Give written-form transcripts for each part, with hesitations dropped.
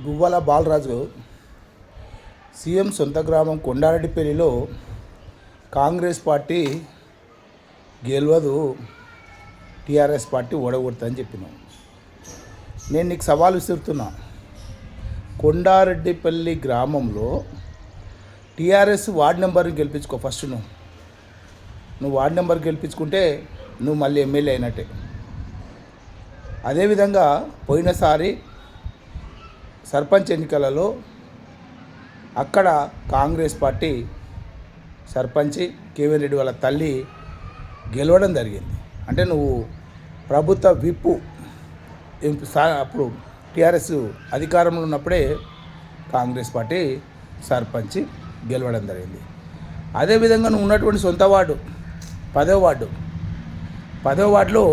Guvvala Balaraju CM సొంత గ్రామం కొండారెడ్డిపల్లిలో Congress party గెలవదు, TRS party ఓడగొడుతుందని చెప్పినాం. నేను నీకు సవాల్ విసురుతున్నా. కొండారెడ్డిపల్లి గ్రామంలో టీఆర్ఎస్ వార్డు నెంబర్ని గెలిపించుకో. ఫస్ట్ నువ్వు వార్డు నెంబర్ గెలిపించుకుంటే నువ్వు మళ్ళీ ఎమ్మెల్యే అయినట్టే. అదేవిధంగా పోయినసారి సర్పంచ్ ఎన్నికలలో అక్కడ కాంగ్రెస్ పార్టీ సర్పంచి కేవీఎన్ రెడ్డి వాళ్ళ తల్లి గెలవడం జరిగింది. అంటే నువ్వు ప్రభుత్వ విప్పు అప్పుడు టీఆర్ఎస్ అధికారంలో ఉన్నప్పుడే కాంగ్రెస్ పార్టీ సర్పంచి గెలవడం జరిగింది. అదేవిధంగా నువ్వు ఉన్నటువంటి సొంత వార్డు 10వ వార్డులో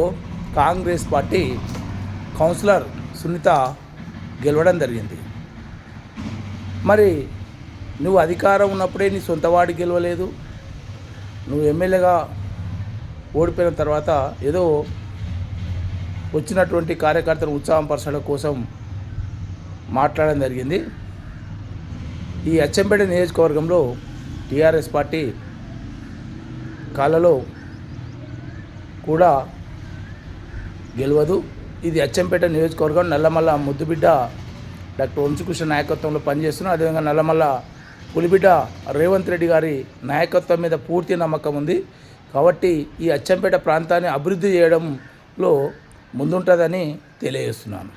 కాంగ్రెస్ పార్టీ కౌన్సిలర్ సునీత గెలవడం జరిగింది. మరి నువ్వు అధికారం ఉన్నప్పుడే నీ సొంత వార్డు గెలవలేదు, నువ్వు ఎమ్మెల్యేగా ఓడిపోయిన తర్వాత ఏదో వచ్చినటువంటి కార్యకర్తలు ఉత్సాహం పరచడం కోసం మాట్లాడడం జరిగింది. ఈ అచ్చంపేట నియోజకవర్గంలో టీఆర్ఎస్ పార్టీ కాలలో కూడా గెలవదు. ఇది అచ్చంపేట నియోజకవర్గం. నల్లమల్ల ముద్దుబిడ్డ డాక్టర్ వంశీకృష్ణ నాయకత్వంలో పనిచేస్తున్న, అదేవిధంగా నల్లమల్ల పులిబిడ్డ రేవంత్ రెడ్డి గారి నాయకత్వం మీద పూర్తి నమ్మకం ఉంది. కాబట్టి ఈ అచ్చంపేట ప్రాంతాన్ని అభివృద్ధి చేయడంలో ముందుంటుందని తెలియజేస్తున్నాను.